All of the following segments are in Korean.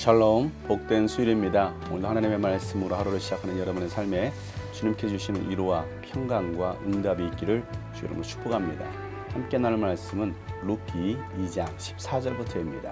샬롬, 복된 수요일입니다. 오늘 하나님의 말씀으로 하루를 시작하는 여러분의 삶에 주님께 주시는 위로와 평강과 응답이 있기를 주 여러분을 축복합니다. 함께 나눌 말씀은 룻기 2장 14절부터입니다.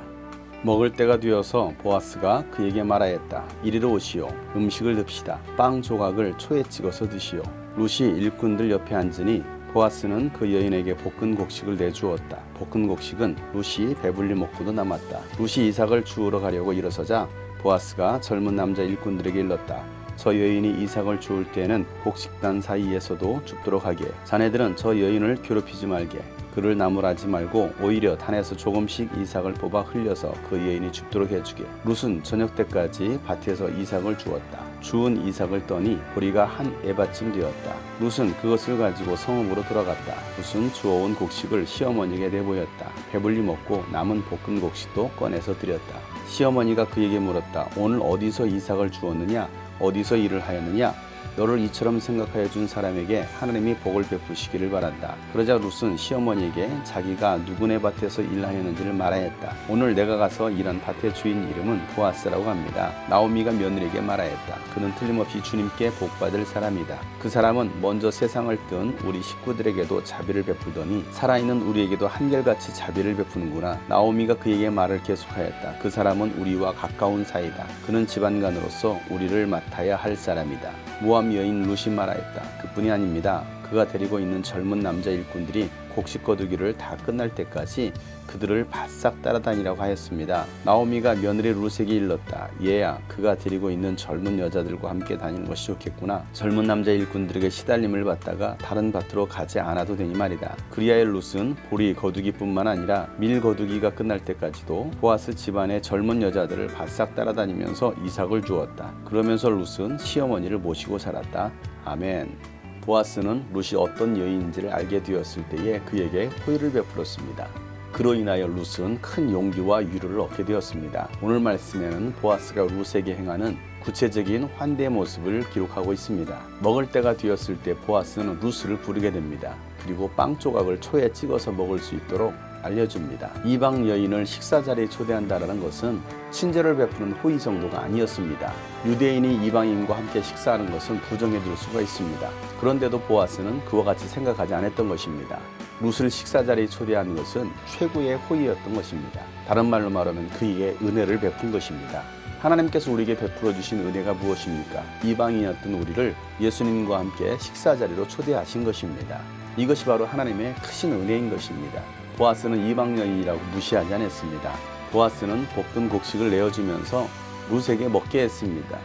먹을 때가 되어서 보아스가 그에게 말하였다. 이리로 오시오. 음식을 듭시다. 빵 조각을 초에 찍어서 드시오. 룻이 일꾼들 옆에 앉으니 보아스는 그 여인에게 볶은 곡식을 내주었다. 볶은 곡식은 룻이 배불리 먹고도 남았다. 룻이 이삭을 주우러 가려고 일어서자 보아스가 젊은 남자 일꾼들에게 일렀다. 저 여인이 이삭을 주울 때에는 곡식단 사이에서도 줍도록 하게. 자네들은 저 여인을 괴롭히지 말게. 그를 나무라지 말고 오히려 단에서 조금씩 이삭을 뽑아 흘려서 그 여인이 줍도록 해주게. 룻은 저녁 때까지 밭에서 이삭을 주었다. 주운 이삭을 떠니 보리가 한 에바쯤 되었다. 룻은 그것을 가지고 성읍으로 돌아갔다. 룻은 주워온 곡식을 시어머니에게 내보였다. 배불리 먹고 남은 볶은 곡식도 꺼내서 드렸다. 시어머니가 그에게 물었다. 오늘 어디서 이삭을 주웠느냐? 어디서 일을 하였느냐? 너를 이처럼 생각하여 준 사람에게 하나님이 복을 베푸시기를 바란다. 그러자 룻은 시어머니에게 자기가 누구네 밭에서 일하였는지를 말하였다. 오늘 내가 가서 일한 밭의 주인 이름은 보아스라고 합니다. 나오미가 며느리에게 말하였다. 그는 틀림없이 주님께 복받을 사람이다. 그 사람은 먼저 세상을 뜬 우리 식구들에게도 자비를 베풀더니 살아있는 우리에게도 한결같이 자비를 베푸는구나. 나오미가 그에게 말을 계속하였다. 그 사람은 우리와 가까운 사이다. 그는 집안간으로서 우리를 맡아야 할 사람이다. 모압 여인 룻이 말하였다. 그뿐이 아닙니다. 그가 데리고 있는 젊은 남자 일꾼들이 곡식 거두기를 다 끝날 때까지 그들을 바싹 따라다니라고 하였습니다. 나오미가 며느리 룻에게 일렀다. 얘야, 그가 데리고 있는 젊은 여자들과 함께 다니는 것이 좋겠구나. 젊은 남자 일꾼들에게 시달림을 받다가 다른 밭으로 가지 않아도 되니 말이다. 그리하여 룻은 보리 거두기뿐만 아니라 밀 거두기가 끝날 때까지도 보아스 집안의 젊은 여자들을 바싹 따라다니면서 이삭을 주었다. 그러면서 룻은 시어머니를 모시고 살았다. 아멘. 보아스는 룻이 어떤 여인인지를 알게 되었을 때에 그에게 호의를 베풀었습니다. 그로 인하여 룻은 큰 용기와 위로를 얻게 되었습니다. 오늘 말씀에는 보아스가 룻에게 행하는 구체적인 환대의 모습을 기록하고 있습니다. 먹을 때가 되었을 때 보아스는 룻을 부르게 됩니다. 그리고 빵 조각을 초에 찍어서 먹을 수 있도록 알려줍니다. 이방 여인을 식사 자리에 초대한다는 것은 친절을 베푸는 호의 정도가 아니었습니다. 유대인이 이방인과 함께 식사하는 것은 부정해둘 수가 있습니다. 그런데도 보아스는 그와 같이 생각하지 않았던 것입니다. 룻을 식사 자리에 초대한 것은 최고의 호의였던 것입니다. 다른 말로 말하면 그에게 은혜를 베푼 것입니다. 하나님께서 우리에게 베풀어 주신 은혜가 무엇입니까? 이방인이었던 우리를 예수님과 함께 식사 자리로 초대하신 것입니다. 이것이 바로 하나님의 크신 은혜인 것입니다. 보아스는 이방 여인이라고 무시하지 않았습니다. 보아스는 볶은 곡식을 내어주면서 룻에게 먹게 했습니다.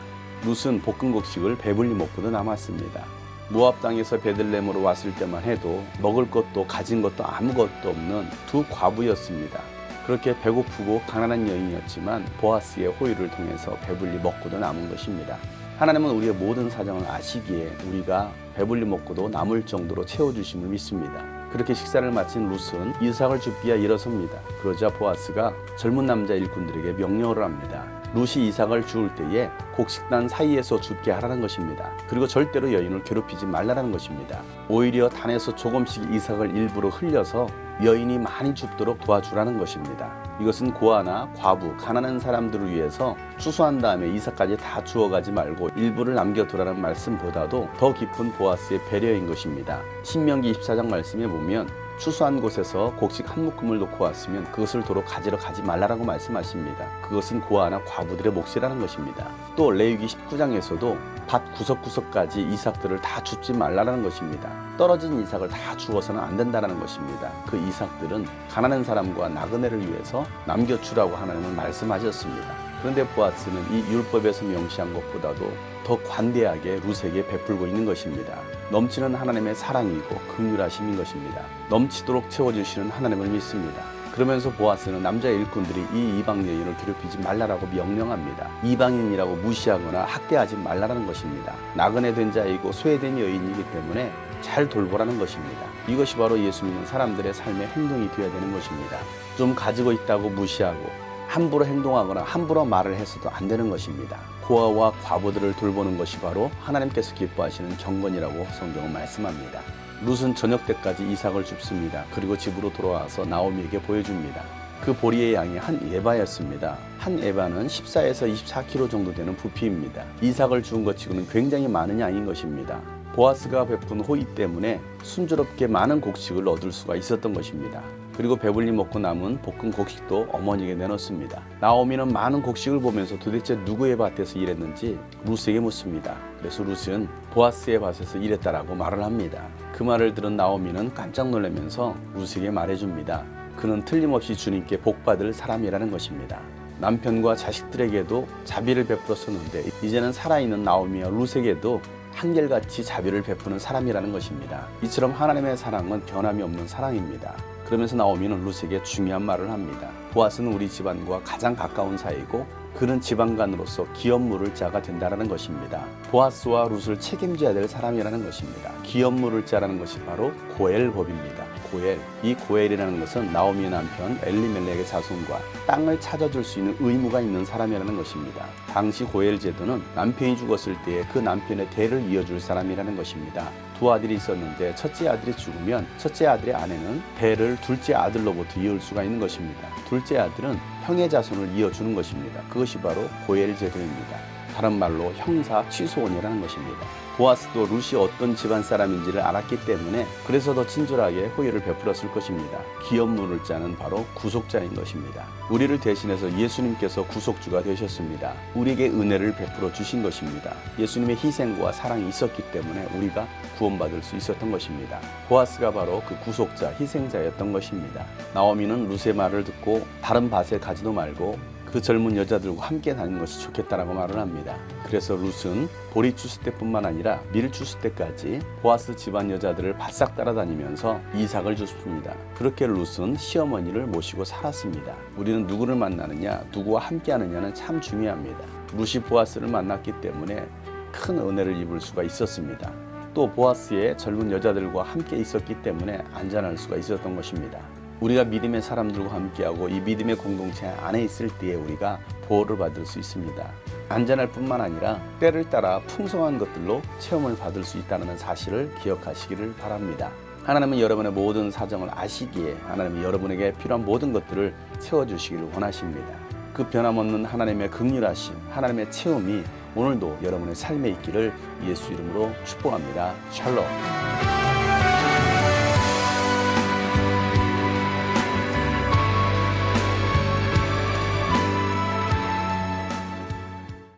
룻은 볶은 곡식을 배불리 먹고도 남았습니다. 모압 땅에서 베들레헴으로 왔을 때만 해도 먹을 것도 가진 것도 아무것도 없는 두 과부였습니다. 그렇게 배고프고 가난한 여인이었지만 보아스의 호의를 통해서 배불리 먹고도 남은 것입니다. 하나님은 우리의 모든 사정을 아시기에 우리가 배불리 먹고도 남을 정도로 채워주심을 믿습니다. 그렇게 식사를 마친 룻은 이삭을 줍기야 일어섭니다. 그러자 보아스가 젊은 남자 일꾼들에게 명령을 합니다. 룻이 이삭을 주울 때에 곡식단 사이에서 줍게 하라는 것입니다. 그리고 절대로 여인을 괴롭히지 말라는 것입니다. 오히려 단에서 조금씩 이삭을 일부러 흘려서 여인이 많이 줍도록 도와주라는 것입니다. 이것은 고아나 과부, 가난한 사람들을 위해서 추수한 다음에 이삭까지 다 주워가지 말고 일부를 남겨두라는 말씀보다도 더 깊은 보아스의 배려인 것입니다. 신명기 24장 말씀에 보면 추수한 곳에서 곡식 한 묶음을 놓고 왔으면 그것을 도로 가지러 가지 말라라고 말씀하십니다. 그것은 고아나 과부들의 몫이라는 것입니다. 또 레위기 19장에서도 밭 구석구석까지 이삭들을 다 줍지 말라라는 것입니다. 떨어진 이삭을 다 주어서는 안 된다는 것입니다. 그 이삭들은 가난한 사람과 나그네를 위해서 남겨주라고 하나님은 말씀하셨습니다. 그런데 보아스는 이 율법에서 명시한 것보다도 더 관대하게 룻에게 베풀고 있는 것입니다. 넘치는 하나님의 사랑이고 긍휼하심인 것입니다. 넘치도록 채워주시는 하나님을 믿습니다. 그러면서 보아스는 남자 일꾼들이 이 이방 여인을 괴롭히지 말라라고 명령합니다. 이방인이라고 무시하거나 학대하지 말라는 것입니다. 나그네 된 자이고 소외된 여인이기 때문에 잘 돌보라는 것입니다. 이것이 바로 예수 믿는 사람들의 삶의 행동이 되어야 되는 것입니다. 좀 가지고 있다고 무시하고 함부로 행동하거나 함부로 말을 해서도 안 되는 것입니다. 고아와 과부들을 돌보는 것이 바로 하나님께서 기뻐하시는 경건이라고 성경은 말씀합니다. 룻은 저녁 때까지 이삭을 줍습니다. 그리고 집으로 돌아와서 나오미에게 보여줍니다. 그 보리의 양이 한 에바였습니다. 한 에바는 14에서 24kg 정도 되는 부피입니다. 이삭을 주은 것 치고는 굉장히 많은 양인 것입니다. 보아스가 베푼 호의 때문에 순조롭게 많은 곡식을 얻을 수가 있었던 것입니다. 그리고 배불리 먹고 남은 볶은 곡식도 어머니에게 내놓습니다. 나오미는 많은 곡식을 보면서 도대체 누구의 밭에서 일했는지 루스에게 묻습니다. 그래서 루스는 보아스의 밭에서 일했다라고 말을 합니다. 그 말을 들은 나오미는 깜짝 놀라면서 루스에게 말해줍니다. 그는 틀림없이 주님께 복받을 사람이라는 것입니다. 남편과 자식들에게도 자비를 베풀었었는데 이제는 살아있는 나오미와 루스에게도 한결같이 자비를 베푸는 사람이라는 것입니다. 이처럼 하나님의 사랑은 변함이 없는 사랑입니다. 그러면서 나오미는 루스에게 중요한 말을 합니다. 보아스는 우리 집안과 가장 가까운 사이고 그는 집안간으로서 기업 물을 자가 된다는 것입니다. 보아스와 룻을 책임져야 될 사람이라는 것입니다. 기업 물을 자라는 것이 바로 고엘법입니다. 고엘. 이 고엘이라는 것은 나오미의 남편 엘리멜렉의 자손과 땅을 찾아줄 수 있는 의무가 있는 사람이라는 것입니다. 당시 고엘 제도는 남편이 죽었을 때에 그 남편의 대를 이어줄 사람이라는 것입니다. 두 아들이 있었는데 첫째 아들이 죽으면 첫째 아들의 아내는 대를 둘째 아들로부터 이을 수가 있는 것입니다. 둘째 아들은 형의 자손을 이어주는 것입니다. 그것이 바로 고엘 제도입니다. 다른 말로 형사 취소원이라는 것입니다. 보아스도 룻이 어떤 집안 사람인지를 알았기 때문에 그래서 더 친절하게 호의를 베풀었을 것입니다. 기업 물을 자는 바로 구속자인 것입니다. 우리를 대신해서 예수님께서 구속주가 되셨습니다. 우리에게 은혜를 베풀어 주신 것입니다. 예수님의 희생과 사랑이 있었기 때문에 우리가 구원받을 수 있었던 것입니다. 보아스가 바로 그 구속자, 희생자였던 것입니다. 나오미는 룻의 말을 듣고 다른 밭에 가지도 말고 그 젊은 여자들과 함께 다니는 것이 좋겠다라고 말을 합니다. 그래서 룻은 보리 추수 때뿐만 아니라 밀 추수 때까지 보아스 집안 여자들을 바싹 따라다니면서 이삭을 줬습니다. 그렇게 룻은 시어머니를 모시고 살았습니다. 우리는 누구를 만나느냐, 누구와 함께 하느냐는 참 중요합니다. 룻이 보아스를 만났기 때문에 큰 은혜를 입을 수가 있었습니다. 또 보아스의 젊은 여자들과 함께 있었기 때문에 안전할 수가 있었던 것입니다. 우리가 믿음의 사람들과 함께하고 이 믿음의 공동체 안에 있을 때에 우리가 보호를 받을 수 있습니다. 안전할 뿐만 아니라 때를 따라 풍성한 것들로 체험을 받을 수 있다는 사실을 기억하시기를 바랍니다. 하나님은 여러분의 모든 사정을 아시기에 하나님은 여러분에게 필요한 모든 것들을 채워주시기를 원하십니다. 그 변함없는 하나님의 긍휼하심, 하나님의 체험이 오늘도 여러분의 삶에 있기를 예수 이름으로 축복합니다. 샬롬.